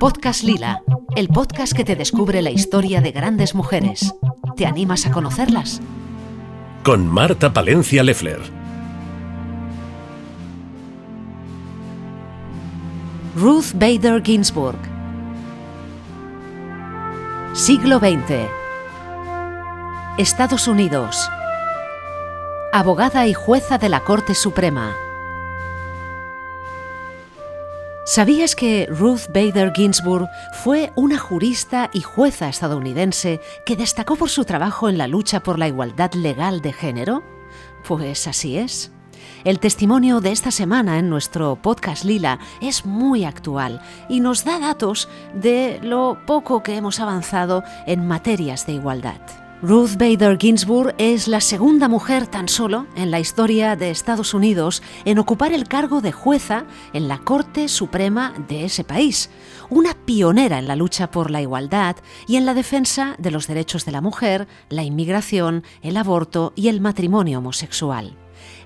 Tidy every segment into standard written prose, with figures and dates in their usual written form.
Podcast Lila, el podcast que te descubre la historia de grandes mujeres. ¿Te animas a conocerlas? Con Marta Palencia Leffler. Ruth Bader Ginsburg. Siglo XX. Estados Unidos. Abogada y jueza de la Corte Suprema. ¿Sabías que Ruth Bader Ginsburg fue una jurista y jueza estadounidense que destacó por su trabajo en la lucha por la igualdad legal de género? Pues así es. El testimonio de esta semana en nuestro podcast Lila es muy actual y nos da datos de lo poco que hemos avanzado en materias de igualdad. Ruth Bader Ginsburg es la segunda mujer tan solo en la historia de Estados Unidos en ocupar el cargo de jueza en la Corte Suprema de ese país, una pionera en la lucha por la igualdad y en la defensa de los derechos de la mujer, la inmigración, el aborto y el matrimonio homosexual.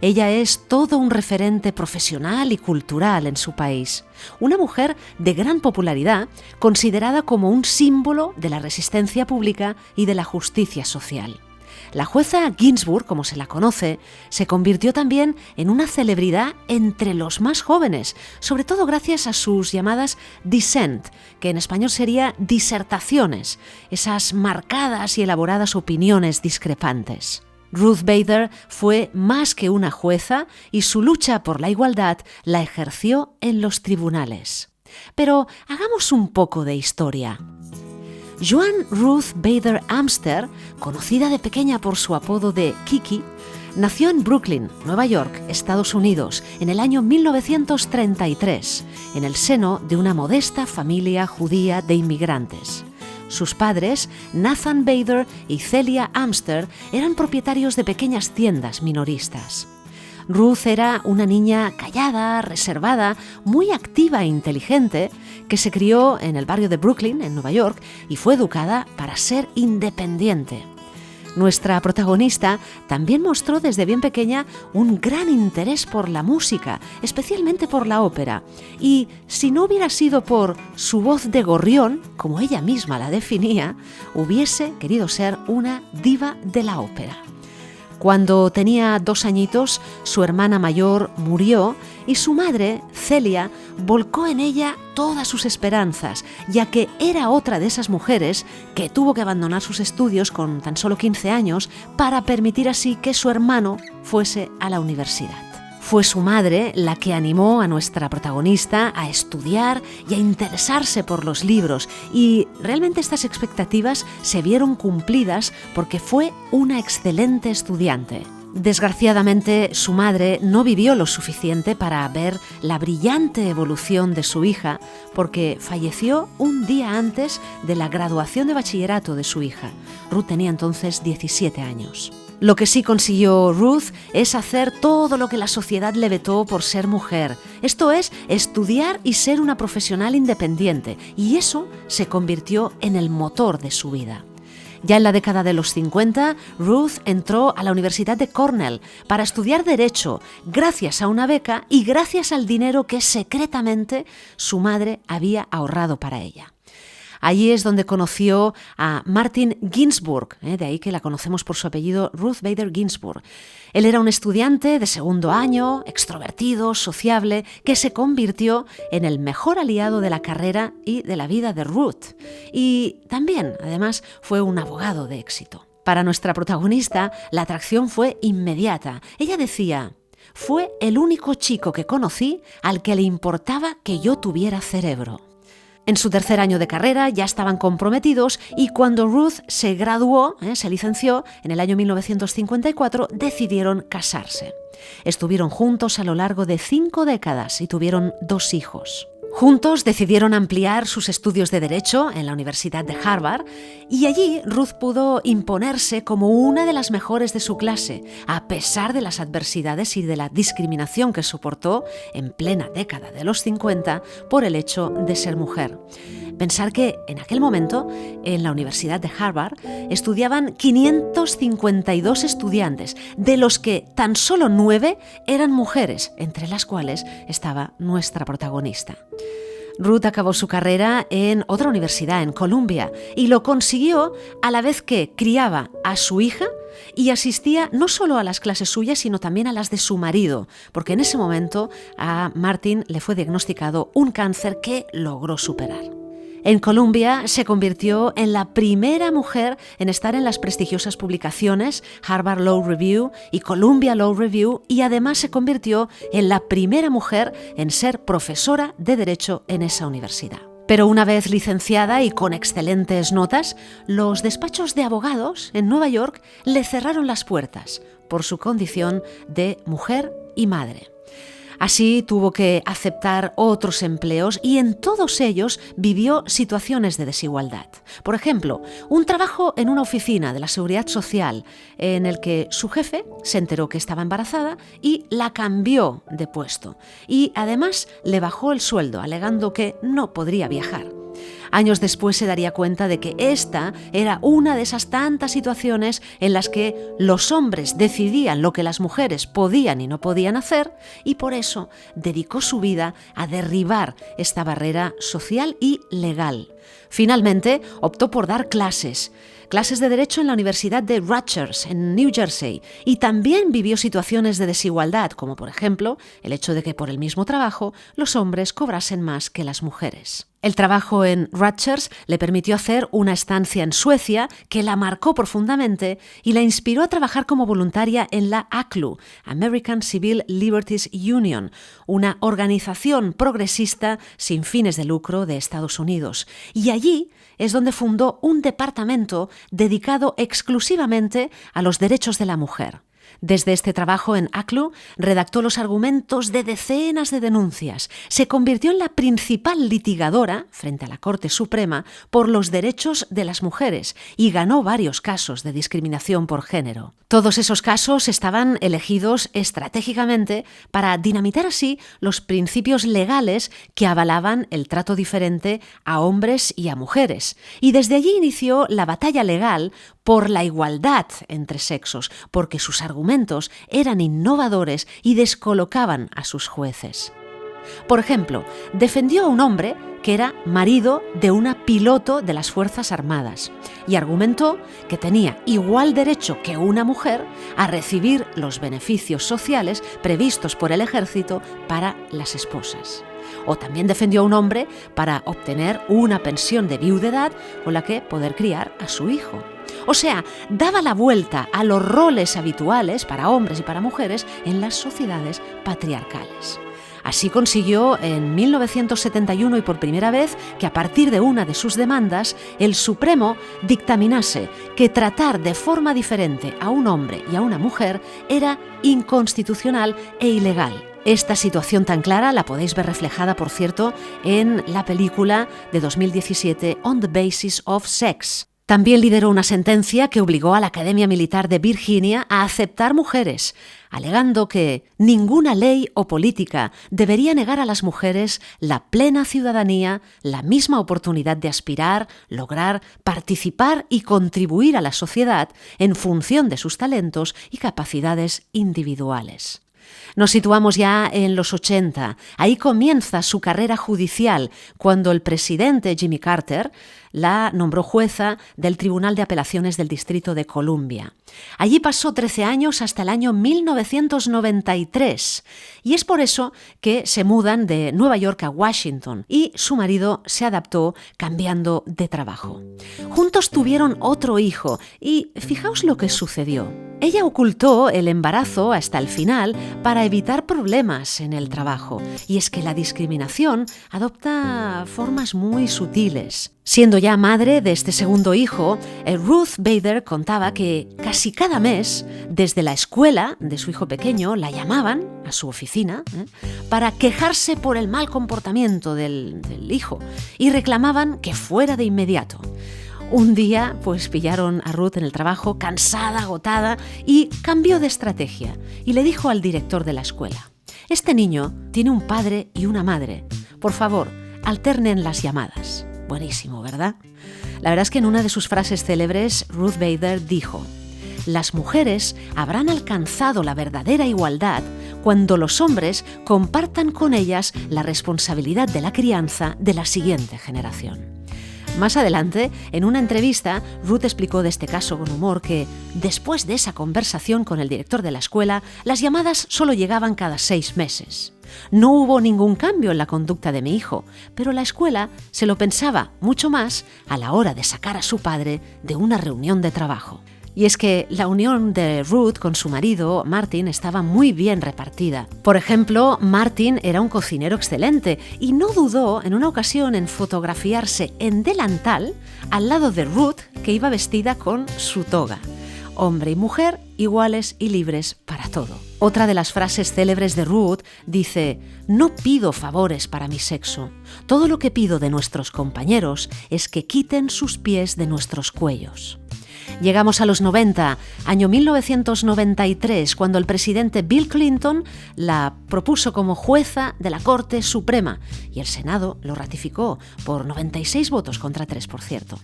Ella es todo un referente profesional y cultural en su país. Una mujer de gran popularidad, considerada como un símbolo de la resistencia pública y de la justicia social. La jueza Ginsburg, como se la conoce, se convirtió también en una celebridad entre los más jóvenes, sobre todo gracias a sus llamadas dissent, que en español sería disertaciones, esas marcadas y elaboradas opiniones discrepantes. Ruth Bader fue más que una jueza y su lucha por la igualdad la ejerció en los tribunales. Pero hagamos un poco de historia. Joan Ruth Bader Amster, conocida de pequeña por su apodo de Kiki, nació en Brooklyn, Nueva York, Estados Unidos, en el año 1933, en el seno de una modesta familia judía de inmigrantes. Sus padres, Nathan Bader y Celia Amster, eran propietarios de pequeñas tiendas minoristas. Ruth era una niña callada, reservada, muy activa e inteligente, que se crió en el barrio de Brooklyn, en Nueva York, y fue educada para ser independiente. Nuestra protagonista también mostró desde bien pequeña un gran interés por la música, especialmente por la ópera, y si no hubiera sido por su voz de gorrión, como ella misma la definía, hubiese querido ser una diva de la ópera. Cuando tenía 2 añitos, su hermana mayor murió y su madre, Celia, volcó en ella todas sus esperanzas, ya que era otra de esas mujeres que tuvo que abandonar sus estudios con tan solo 15 años para permitir así que su hermano fuese a la universidad. Fue su madre la que animó a nuestra protagonista a estudiar y a interesarse por los libros, y realmente estas expectativas se vieron cumplidas porque fue una excelente estudiante. Desgraciadamente, su madre no vivió lo suficiente para ver la brillante evolución de su hija, porque falleció un día antes de la graduación de bachillerato de su hija. Ruth tenía entonces 17 años. Lo que sí consiguió Ruth es hacer todo lo que la sociedad le vetó por ser mujer. Esto es, estudiar y ser una profesional independiente, y eso se convirtió en el motor de su vida. Ya en la década de los 50, Ruth entró a la Universidad de Cornell para estudiar Derecho, gracias a una beca y gracias al dinero que secretamente su madre había ahorrado para ella. Allí es donde conoció a Martin Ginsburg, de ahí que la conocemos por su apellido Ruth Bader Ginsburg. Él era un estudiante de segundo año, extrovertido, sociable, que se convirtió en el mejor aliado de la carrera y de la vida de Ruth. Y también, además, fue un abogado de éxito. Para nuestra protagonista, la atracción fue inmediata. Ella decía: «Fue el único chico que conocí al que le importaba que yo tuviera cerebro». En su tercer año de carrera ya estaban comprometidos y cuando Ruth se graduó, se licenció, en el año 1954, decidieron casarse. Estuvieron juntos a lo largo de 5 décadas y tuvieron 2 hijos. Juntos decidieron ampliar sus estudios de Derecho en la Universidad de Harvard y allí Ruth pudo imponerse como una de las mejores de su clase, a pesar de las adversidades y de la discriminación que soportó en plena década de los 50 por el hecho de ser mujer. Pensar que en aquel momento, en la Universidad de Harvard, estudiaban 552 estudiantes, de los que tan solo 9 eran mujeres, entre las cuales estaba nuestra protagonista. Ruth acabó su carrera en otra universidad, en Columbia, y lo consiguió a la vez que criaba a su hija y asistía no solo a las clases suyas, sino también a las de su marido, porque en ese momento a Martin le fue diagnosticado un cáncer que logró superar. En Columbia se convirtió en la primera mujer en estar en las prestigiosas publicaciones Harvard Law Review y Columbia Law Review, y además se convirtió en la primera mujer en ser profesora de Derecho en esa universidad. Pero una vez licenciada y con excelentes notas, los despachos de abogados en Nueva York le cerraron las puertas por su condición de mujer y madre. Así tuvo que aceptar otros empleos y en todos ellos vivió situaciones de desigualdad. Por ejemplo, un trabajo en una oficina de la Seguridad Social en el que su jefe se enteró que estaba embarazada y la cambió de puesto. Y además le bajó el sueldo, alegando que no podría viajar. Años después se daría cuenta de que esta era una de esas tantas situaciones en las que los hombres decidían lo que las mujeres podían y no podían hacer, y por eso dedicó su vida a derribar esta barrera social y legal. Finalmente, optó por dar clases de derecho en la Universidad de Rutgers, en New Jersey, y también vivió situaciones de desigualdad, como por ejemplo el hecho de que por el mismo trabajo los hombres cobrasen más que las mujeres. El trabajo en Rutgers le permitió hacer una estancia en Suecia que la marcó profundamente y la inspiró a trabajar como voluntaria en la ACLU, American Civil Liberties Union, una organización progresista sin fines de lucro de Estados Unidos. Y allí es donde fundó un departamento dedicado exclusivamente a los derechos de la mujer. Desde este trabajo en ACLU redactó los argumentos de decenas de denuncias. Se convirtió en la principal litigadora frente a la Corte Suprema por los derechos de las mujeres y ganó varios casos de discriminación por género. Todos esos casos estaban elegidos estratégicamente para dinamitar así los principios legales que avalaban el trato diferente a hombres y a mujeres. Y desde allí inició la batalla legal por la igualdad entre sexos, porque sus argumentos eran innovadores y descolocaban a sus jueces. Por ejemplo, defendió a un hombre que era marido de una piloto de las Fuerzas Armadas y argumentó que tenía igual derecho que una mujer a recibir los beneficios sociales previstos por el ejército para las esposas. O también defendió a un hombre para obtener una pensión de viudedad con la que poder criar a su hijo. O sea, daba la vuelta a los roles habituales para hombres y para mujeres en las sociedades patriarcales. Así consiguió en 1971 y por primera vez que a partir de una de sus demandas el Supremo dictaminase que tratar de forma diferente a un hombre y a una mujer era inconstitucional e ilegal. Esta situación tan clara la podéis ver reflejada, por cierto, en la película de 2017 On the Basis of Sex. También lideró una sentencia que obligó a la Academia Militar de Virginia a aceptar mujeres, alegando que ninguna ley o política debería negar a las mujeres la plena ciudadanía, la misma oportunidad de aspirar, lograr, participar y contribuir a la sociedad en función de sus talentos y capacidades individuales. Nos situamos ya en los 80. Ahí comienza su carrera judicial cuando el presidente Jimmy Carter la nombró jueza del Tribunal de Apelaciones del Distrito de Columbia. Allí pasó 13 años hasta el año 1993 y es por eso que se mudan de Nueva York a Washington y su marido se adaptó cambiando de trabajo. Juntos tuvieron otro hijo y fijaos lo que sucedió. Ella ocultó el embarazo hasta el final para evitar problemas en el trabajo. Y es que la discriminación adopta formas muy sutiles. Siendo ya madre de este segundo hijo, Ruth Bader contaba que casi cada mes, desde la escuela de su hijo pequeño, la llamaban a su oficina para quejarse por el mal comportamiento del hijo y reclamaban que fuera de inmediato. Un día, pues pillaron a Ruth en el trabajo, cansada, agotada, y cambió de estrategia y le dijo al director de la escuela: «Este niño tiene un padre y una madre. Por favor, alternen las llamadas». Buenísimo, ¿verdad? La verdad es que en una de sus frases célebres, Ruth Bader dijo: «Las mujeres habrán alcanzado la verdadera igualdad cuando los hombres compartan con ellas la responsabilidad de la crianza de la siguiente generación». Más adelante, en una entrevista, Ruth explicó de este caso con humor que, después de esa conversación con el director de la escuela, las llamadas solo llegaban cada 6 meses. No hubo ningún cambio en la conducta de mi hijo, pero la escuela se lo pensaba mucho más a la hora de sacar a su padre de una reunión de trabajo. Y es que la unión de Ruth con su marido, Martin, estaba muy bien repartida. Por ejemplo, Martin era un cocinero excelente y no dudó en una ocasión en fotografiarse en delantal al lado de Ruth, que iba vestida con su toga. Hombre y mujer iguales y libres para todo. Otra de las frases célebres de Ruth dice: «No pido favores para mi sexo. Todo lo que pido de nuestros compañeros es que quiten sus pies de nuestros cuellos». Llegamos a los 90, año 1993, cuando el presidente Bill Clinton la propuso como jueza de la Corte Suprema y el Senado lo ratificó por 96 votos contra 3, por cierto.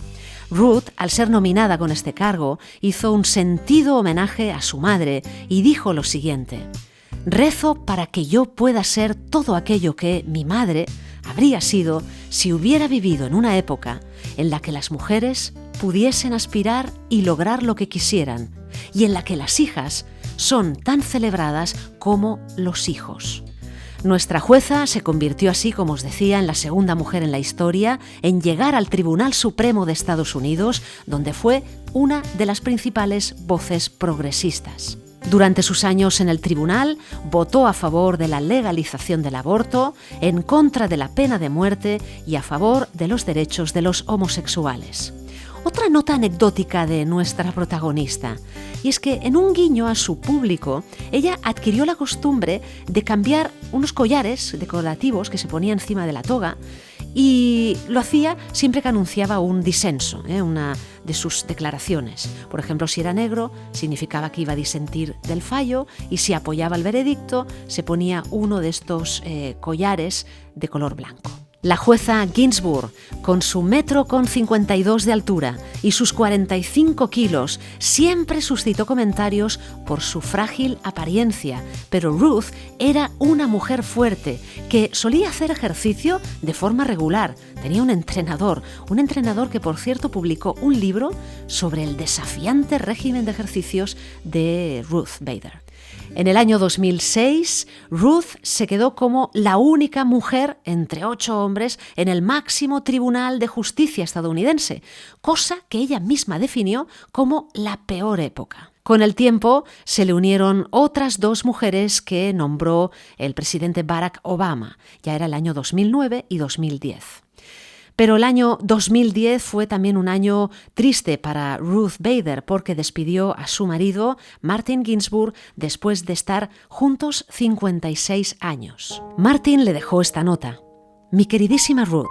Ruth, al ser nominada con este cargo, hizo un sentido homenaje a su madre y dijo lo siguiente: «Rezo para que yo pueda ser todo aquello que mi madre habría sido si hubiera vivido en una época en la que las mujeres pudiesen aspirar y lograr lo que quisieran, y en la que las hijas son tan celebradas como los hijos». Nuestra jueza se convirtió así, como os decía, en la segunda mujer en la historia en llegar al Tribunal Supremo de Estados Unidos, donde fue una de las principales voces progresistas. Durante sus años en el tribunal, votó a favor de la legalización del aborto, en contra de la pena de muerte y a favor de los derechos de los homosexuales. Otra nota anecdótica de nuestra protagonista, y es que en un guiño a su público, ella adquirió la costumbre de cambiar unos collares decorativos que se ponía encima de la toga, y lo hacía siempre que anunciaba un disenso, una de sus declaraciones. Por ejemplo, si era negro, significaba que iba a disentir del fallo, y si apoyaba el veredicto, se ponía uno de estos collares de color blanco. La jueza Ginsburg, con su 1,52 m de altura y sus 45 kilos, siempre suscitó comentarios por su frágil apariencia, pero Ruth era una mujer fuerte que solía hacer ejercicio de forma regular. Tenía un entrenador que, por cierto, publicó un libro sobre el desafiante régimen de ejercicios de Ruth Bader. En el año 2006, Ruth se quedó como la única mujer entre 8 hombres en el máximo tribunal de justicia estadounidense, cosa que ella misma definió como la peor época. Con el tiempo se le unieron otras 2 mujeres que nombró el presidente Barack Obama. Ya era el año 2009 y 2010. Pero el año 2010 fue también un año triste para Ruth Bader porque despidió a su marido, Martin Ginsburg, después de estar juntos 56 años. Martin le dejó esta nota: «Mi queridísima Ruth,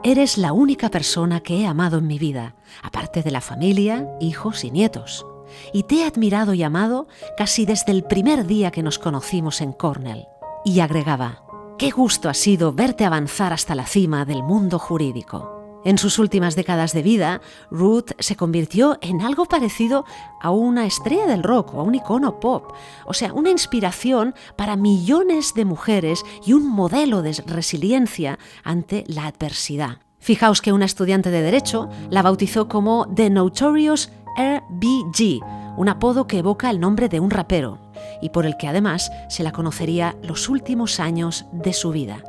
eres la única persona que he amado en mi vida, aparte de la familia, hijos y nietos. Y te he admirado y amado casi desde el primer día que nos conocimos en Cornell». Y agregaba: «Qué gusto ha sido verte avanzar hasta la cima del mundo jurídico». En sus últimas décadas de vida, Ruth se convirtió en algo parecido a una estrella del rock o a un icono pop, o sea, una inspiración para millones de mujeres y un modelo de resiliencia ante la adversidad. Fijaos que una estudiante de Derecho la bautizó como The Notorious R.B.G., un apodo que evoca el nombre de un rapero, y por el que además se la conocería los últimos años de su vida.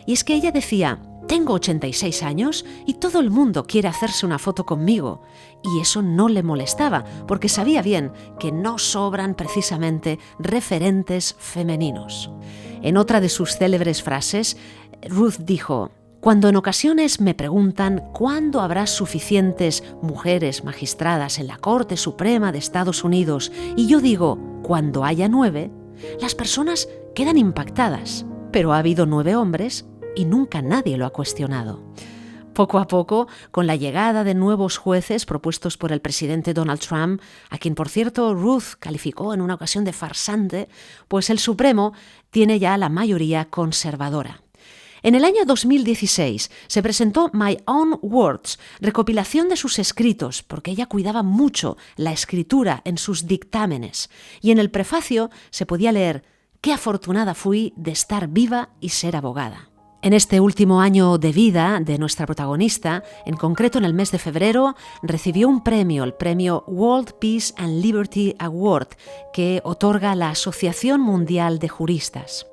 Y es que ella decía: «Tengo 86 años y todo el mundo quiere hacerse una foto conmigo». Y eso no le molestaba, porque sabía bien que no sobran precisamente referentes femeninos. En otra de sus célebres frases, Ruth dijo: «Cuando en ocasiones me preguntan cuándo habrá suficientes mujeres magistradas en la Corte Suprema de Estados Unidos y yo digo cuando haya 9, las personas quedan impactadas, pero ha habido 9 hombres y nunca nadie lo ha cuestionado». Poco a poco, con la llegada de nuevos jueces propuestos por el presidente Donald Trump, a quien por cierto Ruth calificó en una ocasión de farsante, pues el Supremo tiene ya la mayoría conservadora. En el año 2016 se presentó My Own Words, recopilación de sus escritos, porque ella cuidaba mucho la escritura en sus dictámenes. Y en el prefacio se podía leer: «Qué afortunada fui de estar viva y ser abogada». En este último año de vida de nuestra protagonista, en concreto en el mes de febrero, recibió un premio, el premio World Peace and Liberty Award, que otorga la Asociación Mundial de Juristas.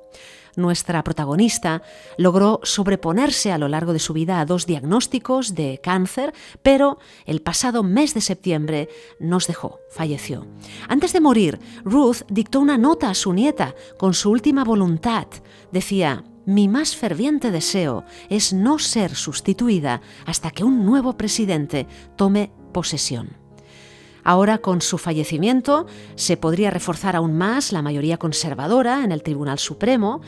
Nuestra protagonista logró sobreponerse a lo largo de su vida a 2 diagnósticos de cáncer, pero el pasado mes de septiembre nos dejó, falleció. Antes de morir, Ruth dictó una nota a su nieta con su última voluntad. Decía: «Mi más ferviente deseo es no ser sustituida hasta que un nuevo presidente tome posesión». Ahora, con su fallecimiento, se podría reforzar aún más la mayoría conservadora en el Tribunal Supremo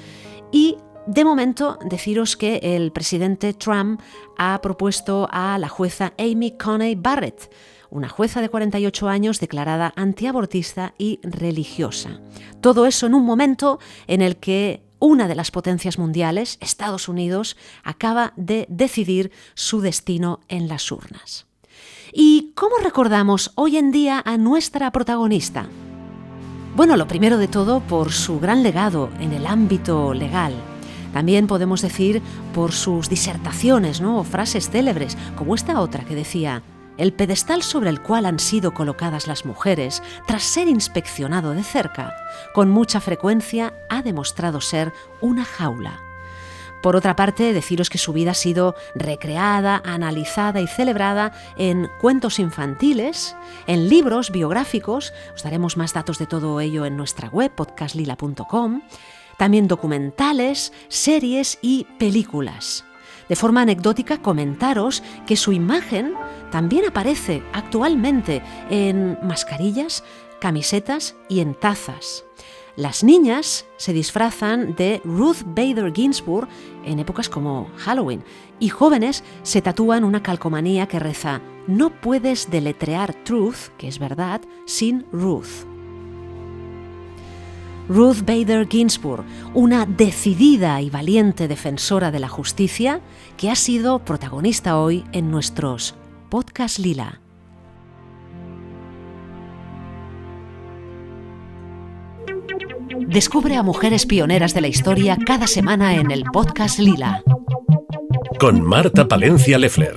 y, de momento, deciros que el presidente Trump ha propuesto a la jueza Amy Coney Barrett, una jueza de 48 años declarada antiabortista y religiosa. Todo eso en un momento en el que una de las potencias mundiales, Estados Unidos, acaba de decidir su destino en las urnas. ¿Y cómo recordamos hoy en día a nuestra protagonista? Bueno, lo primero de todo, por su gran legado en el ámbito legal. También podemos decir por sus disertaciones, ¿no?, o frases célebres, como esta otra que decía: «El pedestal sobre el cual han sido colocadas las mujeres, tras ser inspeccionado de cerca, con mucha frecuencia ha demostrado ser una jaula». Por otra parte, deciros que su vida ha sido recreada, analizada y celebrada en cuentos infantiles, en libros biográficos. Os daremos más datos de todo ello en nuestra web, podcastlila.com. También documentales, series y películas. De forma anecdótica, comentaros que su imagen también aparece actualmente en mascarillas, camisetas y en tazas. Las niñas se disfrazan de Ruth Bader Ginsburg en épocas como Halloween y jóvenes se tatúan una calcomanía que reza: «No puedes deletrear truth», que es verdad, sin Ruth. Ruth Bader Ginsburg, una decidida y valiente defensora de la justicia que ha sido protagonista hoy en nuestros Podcast Lila. Descubre a mujeres pioneras de la historia cada semana en el Podcast Lila. Con Marta Palencia Leffler.